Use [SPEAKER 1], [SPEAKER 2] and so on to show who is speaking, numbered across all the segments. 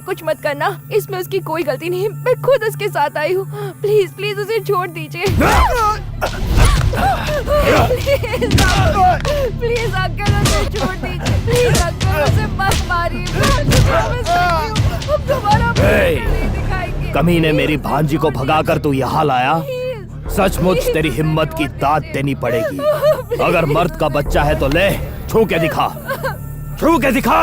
[SPEAKER 1] कुछ मत करना, इसमें उसकी कोई गलती नहीं, मैं खुद उसके साथ आई हूँ। प्लीज प्लीज उसे छोड़ दीजिए। प्लीज अंकल उसे छोड़ दीजिए, प्लीज अंकल उसे मत मारिए, दोबारा नहीं दिखाएंगे।
[SPEAKER 2] कमीने मेरी भांजी को भगाकर तू यहाँ लाया, सचमुच तेरी हिम्मत की दाद देनी पड़ेगी। अगर मर्द का बच्चा है तो ले, छू के दिखा, छू के दिखा।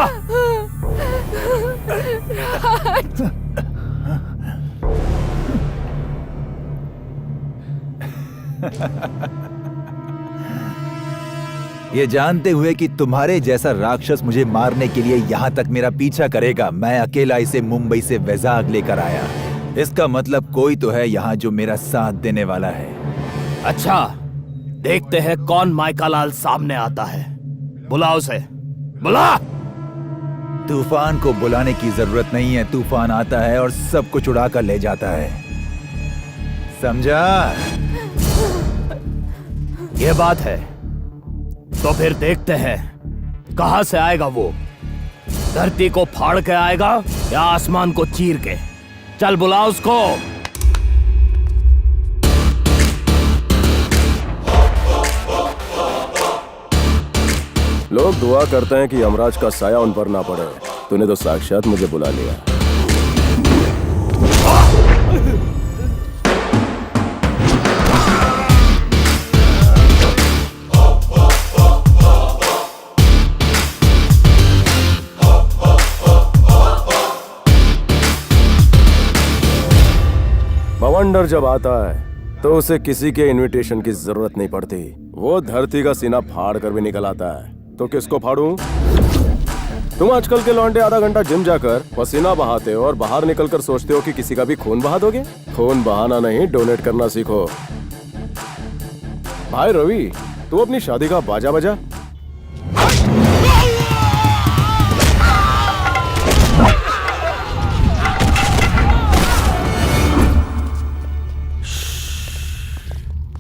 [SPEAKER 3] ये जानते हुए कि तुम्हारे जैसा राक्षस मुझे मारने के लिए यहाँ तक मेरा पीछा करेगा, मैं अकेला इसे मुंबई से वैजाग लेकर आया। इसका मतलब कोई तो है यहाँ जो मेरा साथ देने वाला है।
[SPEAKER 2] अच्छा, देखते हैं कौन माइका लाल सामने आता है। बुला उसे, बुला।
[SPEAKER 3] तूफान को बुलाने की जरूरत नहीं है, तूफान आता है और सब कुछ उड़ा कर ले जाता है, समझा?
[SPEAKER 2] ये बात है तो फिर देखते हैं कहां से आएगा वो। धरती को फाड़ के आएगा या आसमान को चीर के। चल बुला उसको।
[SPEAKER 4] लोग दुआ करते हैं कि यमराज का साया उन पर ना पड़े, तूने तो साक्षात मुझे बुला लिया। बवंडर जब आता है तो उसे किसी के इनविटेशन की जरूरत नहीं पड़ती, वो धरती का सीना फाड़ कर भी निकल आता है। तो किसको फाड़ूं? तुम आजकल के लौंडे आधा घंटा जिम जाकर पसीना बहाते हो और बाहर निकलकर सोचते हो कि किसी का भी खून बहा दोगे। खून बहाना नहीं, डोनेट करना सीखो। भाई रवि, तू अपनी शादी का बाजा बजा।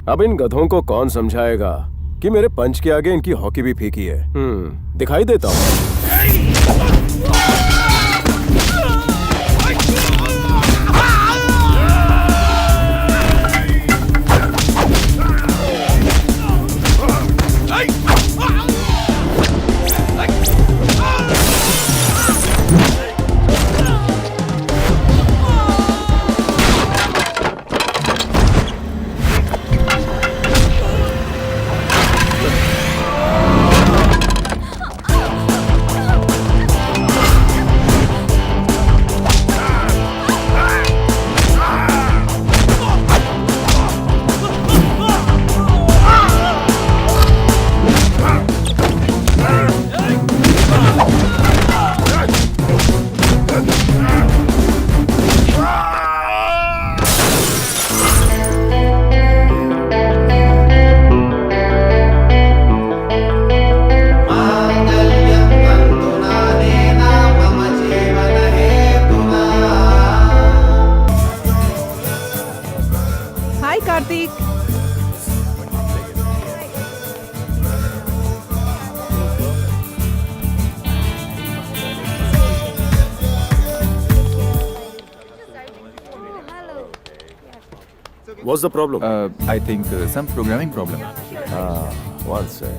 [SPEAKER 4] अब इन गधों को कौन समझाएगा कि मेरे पंच के आगे इनकी हॉकी भी फीकी है। दिखाई देता हूँ। What's the problem?
[SPEAKER 3] I think some programming problem.
[SPEAKER 4] One sec.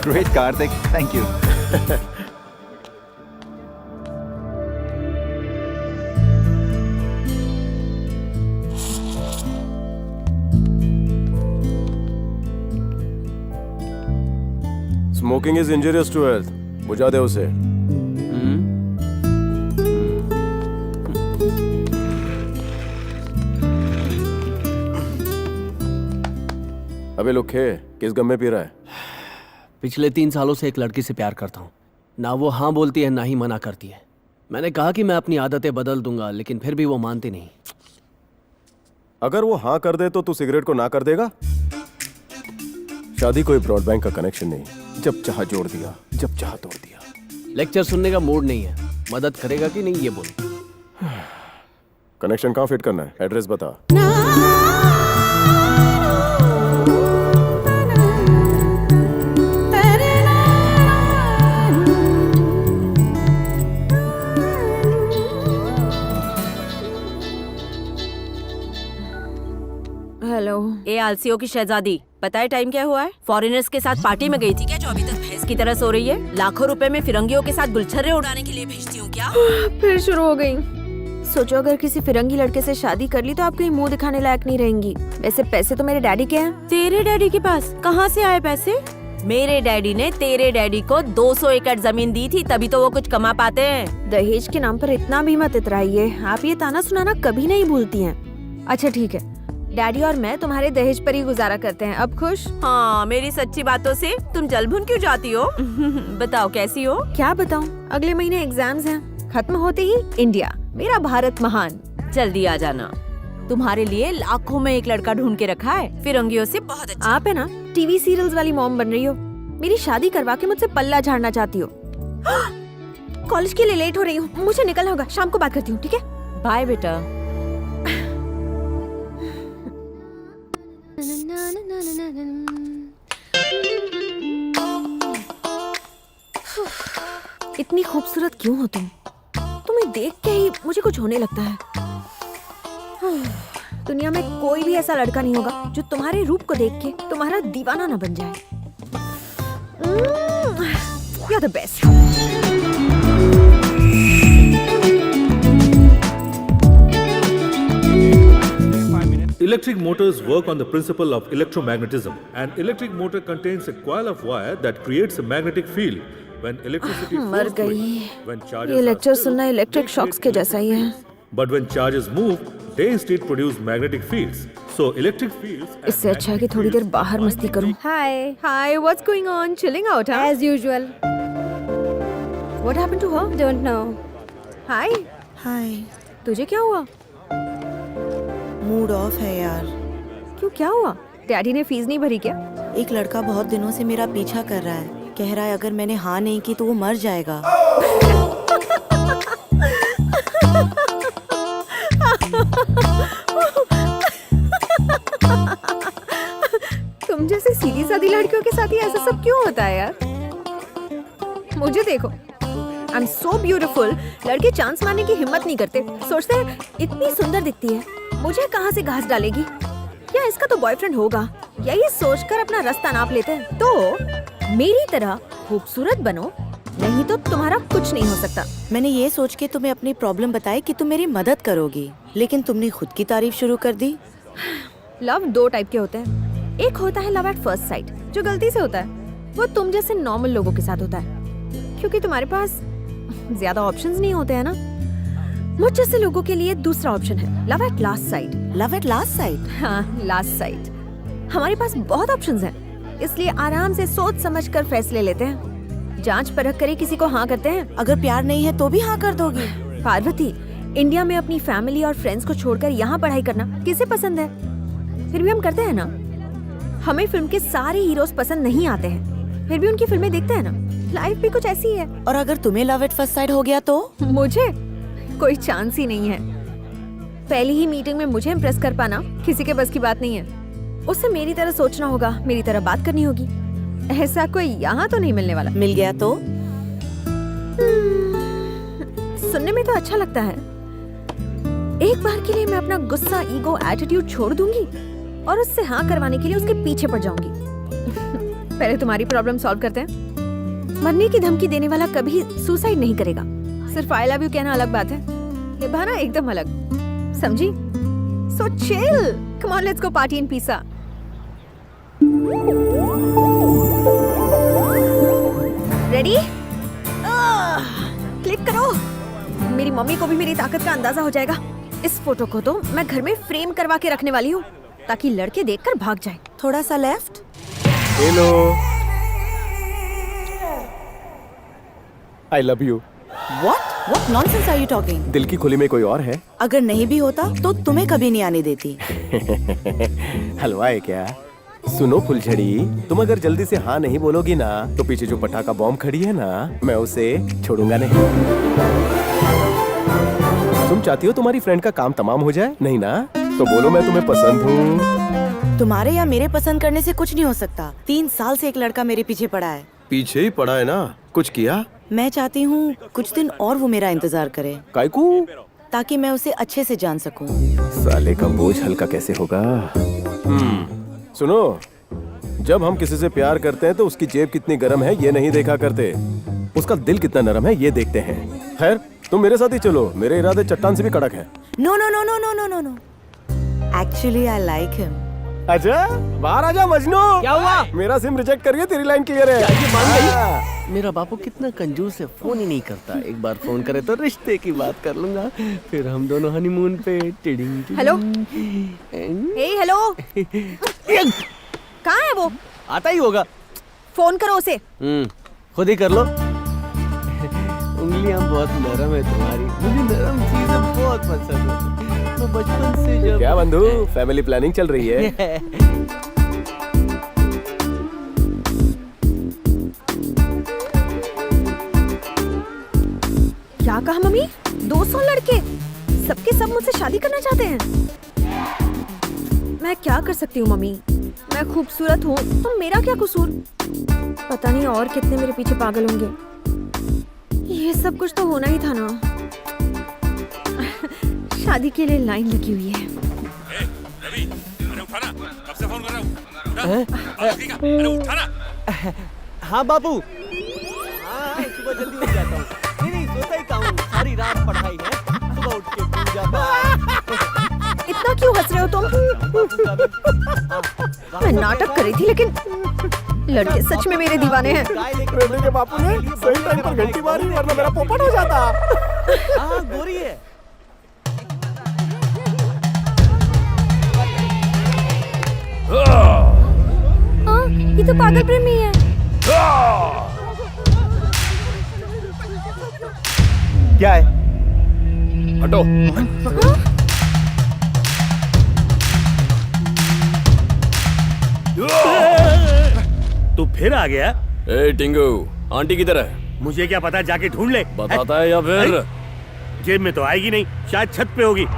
[SPEAKER 3] Great, Karthik. Thank you.
[SPEAKER 4] Smoking is injurious to health. बुझा दे उसे। अबे लुखे, किस गम में पी रहा है?
[SPEAKER 5] पिछले 3 सालों से एक लड़की से प्यार करता हूँ। ना वो हाँ बोलती है ना ही मना करती है। मैंने कहा कि मैं अपनी आदतें बदल दूंगा, लेकिन फिर भी वो मानती नहीं।
[SPEAKER 4] अगर वो हाँ कर दे तो तू सिगरेट को ना कर देगा? शादी कोई ब्रॉडबैंड का कनेक्शन नहीं, जब चाह जोड़ दिया, जब चाह तोड़ दिया।
[SPEAKER 5] लेक्चर सुनने का मूड नहीं है। मदद करेगा कि नहीं ये बोल।
[SPEAKER 4] कनेक्शन कहाँ फिट करना है? एड्रेस बता।
[SPEAKER 6] आलसियों की शहजादी, पता है टाइम क्या हुआ है? फॉरेनर्स के साथ पार्टी में गई थी क्या, जो अभी तक भैंस की तरह सो रही है? लाखों रुपए में फिरंगियों के साथ गुलछर्रे उड़ाने के लिए भेजती हूँ क्या?
[SPEAKER 1] फिर शुरू हो गई। सोचो अगर किसी फिरंगी लड़के से शादी कर ली तो आप कहीं मुंह दिखाने लायक नहीं रहेंगी। वैसे पैसे तो मेरे डैडी के हैं।
[SPEAKER 6] तेरे डैडी के पास कहाँ से आए पैसे? मेरे डैडी ने तेरे डैडी को 200 एकड़ जमीन दी थी, तभी तो वो कुछ कमा पाते हैं।
[SPEAKER 1] दहेज के नाम पर इतना भी मत इतराइए, आप ये ताना सुनाना कभी नहीं भूलती हैं। अच्छा ठीक है, डैडी और मैं तुम्हारे दहेज पर ही गुजारा करते हैं, अब खुश?
[SPEAKER 6] हाँ, मेरी सच्ची बातों से तुम जल भुन क्यों जाती हो? बताओ कैसी हो?
[SPEAKER 1] क्या बताऊं, अगले महीने एग्जाम्स हैं, खत्म होते ही इंडिया, मेरा भारत महान।
[SPEAKER 6] जल्दी आ जाना, तुम्हारे लिए लाखों में एक लड़का ढूंढ के रखा है, फिरंगियों से बहुत अच्छा।
[SPEAKER 1] आप है ना टीवी सीरियल्स वाली मॉम बन रही हो, मेरी शादी करवा के मुझसे पल्ला झाड़ना चाहती हो। कॉलेज के लिए लेट हो रही हूँ, मुझे निकलना होगा, शाम को बात करती हूँ, ठीक है?
[SPEAKER 6] बाय बेटा।
[SPEAKER 1] इतनी खूबसूरत क्यों हो तुम? तुम्हें देख के ही मुझे कुछ होने लगता है। दुनिया में कोई भी ऐसा लड़का नहीं होगा जो तुम्हारे रूप को देख के तुम्हारा दीवाना ना बन जाए। You are the best.
[SPEAKER 7] Electric motors work on the principle of electromagnetism. An electric motor contains a coil of wire that creates a magnetic field. When electricity
[SPEAKER 1] मर
[SPEAKER 7] flows through
[SPEAKER 1] गई।
[SPEAKER 7] it, when charges
[SPEAKER 1] ये
[SPEAKER 7] are
[SPEAKER 1] lecture
[SPEAKER 7] still,
[SPEAKER 1] सुनना electric
[SPEAKER 7] they
[SPEAKER 1] shocks
[SPEAKER 7] create
[SPEAKER 1] के जैसा ही है।
[SPEAKER 7] electric fields. But when charges move, they instead produce magnetic fields. So electric fields and
[SPEAKER 1] इससे अच्छा है कि
[SPEAKER 7] magnetic
[SPEAKER 1] थोड़ी देर
[SPEAKER 7] fields
[SPEAKER 1] बाहर
[SPEAKER 7] combine
[SPEAKER 1] मस्ती
[SPEAKER 7] to
[SPEAKER 1] करूं। Hi hi, what's going on? Chilling out as usual. What happened to her? Don't know. Hi
[SPEAKER 8] hi,
[SPEAKER 1] तुझे क्या हुआ?
[SPEAKER 8] मूड ऑफ है यार।
[SPEAKER 1] क्यों, क्या हुआ? डैडी ने फीस नहीं भरी क्या?
[SPEAKER 8] एक लड़का बहुत दिनों से मेरा पीछा कर रहा है, कह रहा है अगर मैंने हाँ नहीं की तो वो मर जाएगा।
[SPEAKER 1] तुम जैसे सीधी सादी लड़कियों के साथ ही ऐसा सब क्यों होता है यार? मुझे देखो, आई एम सो ब्यूटीफुल। लड़के चांस मारने की हिम्मत नहीं करते, सोचते हैं इतनी सुंदर दिखती है, मुझे कहाँ से घास डालेगी, या इसका तो बॉयफ्रेंड होगा, या ये सोचकर अपना रास्ता नाप लेते हैं। तो मेरी तरह खूबसूरत बनो, नहीं तो तुम्हारा कुछ नहीं हो सकता।
[SPEAKER 8] मैंने ये सोच के तुम्हें अपनी प्रॉब्लम बताई कि तुम मेरी मदद करोगी, लेकिन तुमने खुद की तारीफ शुरू कर दी।
[SPEAKER 1] लव दो टाइप के होते हैं, एक होता है लव एट फर्स्ट साइट, जो गलती से होता है, वो तुम जैसे नॉर्मल लोगों के साथ होता है, क्योंकि तुम्हारे पास ज्यादा ऑप्शंस नहीं होते हैं ना। मुझ जैसे लोगों के लिए दूसरा ऑप्शन है love at last site.
[SPEAKER 8] Love at last site?
[SPEAKER 1] हाँ, लास्ट साइट। हमारे पास बहुत ऑप्शंस हैं, इसलिए आराम से सोच समझ कर फैसले लेते हैं, जांच परख करे किसी को हाँ करते हैं।
[SPEAKER 8] अगर प्यार नहीं है तो भी हाँ कर दोगी?
[SPEAKER 1] पार्वती, इंडिया में अपनी फैमिली और फ्रेंड्स को छोड़कर यहाँ पढ़ाई करना किसे पसंद है? फिर भी हम करते हैं ना। हमें फिल्म के सारे हीरोज पसंद नहीं आते हैं, फिर भी उनकी फिल्में देखते हैं ना। लाइफ भी कुछ ऐसी है।
[SPEAKER 8] और अगर तुम्हें लव एट फर्स्ट साइट हो गया तो?
[SPEAKER 1] मुझे कोई चांस ही नहीं है। पहली ही मीटिंग में मुझे इम्प्रेस कर पाना किसी के बस की बात नहीं है। उससे मेरी तरह सोचना होगा, मेरी तरह बात करनी होगी। ऐसा कोई यहाँ तो नहीं मिलने वाला।
[SPEAKER 8] मिल गया तो?
[SPEAKER 1] सुनने में तो अच्छा लगता है। एक बार के लिए मैं अपना गुस्सा, ईगो, एटीट्यूड छोड़ दूंगी और उससे हाँ करवाने के लिए उसके पीछे पड़ जाऊंगी। पहले तुम्हारी प्रॉब्लम सॉल्व करते हैं। मरने की धमकी देने वाला कभी सुसाइड नहीं करेगा, सिर्फ आई लव यू कहना अलग बात है, निभाना एकदम अलग, समझी? So chill, come on, let's go party in pizza. Ready? Click करो। मेरी मम्मी को भी मेरी ताकत का अंदाजा हो जाएगा। इस फोटो को तो मैं घर में फ्रेम करवा के रखने वाली हूँ, ताकि लड़के देखकर भाग जाए।
[SPEAKER 8] थोड़ा सा left.
[SPEAKER 4] Hello, I love you.
[SPEAKER 8] What nonsense are you talking?
[SPEAKER 4] दिल की खुली में कोई और है?
[SPEAKER 8] अगर नहीं भी होता तो तुम्हें कभी नहीं आने देती।
[SPEAKER 4] हलवा है क्या? सुनो फुलझड़ी, तुम अगर जल्दी से हाँ नहीं बोलोगी ना तो पीछे जो पटाखा बॉम्ब खड़ी है ना, मैं उसे छोड़ूंगा नहीं। तुम चाहती हो तुम्हारी फ्रेंड का काम तमाम हो जाए? नहीं ना? तो बोलो मैं तुम्हें पसंद हूँ।
[SPEAKER 8] तुम्हारे या मेरे पसंद करने से कुछ नहीं हो सकता। 3 साल से एक लड़का मेरे पीछे पड़ा है।
[SPEAKER 4] पीछे ही पड़ा है ना? कुछ किया?
[SPEAKER 8] मैं चाहती हूँ कुछ दिन और वो मेरा इंतजार करे,
[SPEAKER 4] कायकू?
[SPEAKER 8] ताकि मैं उसे अच्छे से जान सकूं।
[SPEAKER 4] साले का बोझ हल्का कैसे होगा? सुनो, जब हम किसी से प्यार करते हैं तो उसकी जेब कितनी गर्म है ये नहीं देखा करते, उसका दिल कितना नरम है ये देखते हैं। खैर तुम मेरे साथ ही चलो, मेरे इरादे चट्टान से भी कड़क है।
[SPEAKER 8] No no no no no no no no, actually I like him.
[SPEAKER 4] अच्छा बाहर आजा मजनू।
[SPEAKER 5] क्या हुआ?
[SPEAKER 4] मेरा सिम रिजेक्ट करिए, तेरी लाइन क्लियर है।
[SPEAKER 5] ये मान गई? मेरा बापू कितना कंजूस है, फोन ही नहीं करता। एक बार फोन करे तो रिश्ते की बात कर लूंगा, फिर हम दोनों हनीमून पे। टिडिंग टिडिंग।
[SPEAKER 1] हेलो
[SPEAKER 5] एंड-
[SPEAKER 1] हे हेलो कहाँ है वो?
[SPEAKER 5] आता ही होगा।
[SPEAKER 1] फोन करो उसे।
[SPEAKER 5] खुद ही कर लो। उंगलियां बहुत नरम है तुम्हारी, मुझे नरम चीजें बहुत पसंद है। तो बचपन से जब
[SPEAKER 4] क्या बंधु, फैमिली प्लानिंग चल रही है?
[SPEAKER 1] क्या कहा मम्मी? 200 लड़के सबके सब मुझसे शादी करना चाहते हैं। मैं क्या कर सकती हूँ मम्मी? मैं खूबसूरत हूँ तो मेरा क्या कसूर? पता नहीं और कितने मेरे पीछे पागल होंगे। ये सब कुछ तो होना ही था ना। शादी के लिए लाइन लगी हुई है।
[SPEAKER 5] हाँ बापू, हाँ सुबह जल्दी उठ जाता हूँ। नहीं सोता ही हूँ, सारी रात पढ़ाई है, सुबह उठ के पूजा पाठ।
[SPEAKER 1] इतना क्यों हंस रहे हो तुम? मैं नाटक कर रही थी लेकिन लड़के सच में मेरे दीवाने हैं।
[SPEAKER 4] बेटे के बापू ने सही टाइम पर घंटी मारी, वरना मेरा पोपट हो जाता।
[SPEAKER 5] हाँ गोरी है।
[SPEAKER 1] हाँ, ये तो पागल प्रेमी है।
[SPEAKER 3] क्या है?
[SPEAKER 2] हटो।
[SPEAKER 9] तू फिर आ गया?
[SPEAKER 2] ए टिंगू, आंटी किधर है?
[SPEAKER 9] मुझे क्या पता, जाके ढूंढ ले।
[SPEAKER 2] बताता है या फिर?
[SPEAKER 9] जेब में तो आएगी नहीं, शायद छत पे होगी।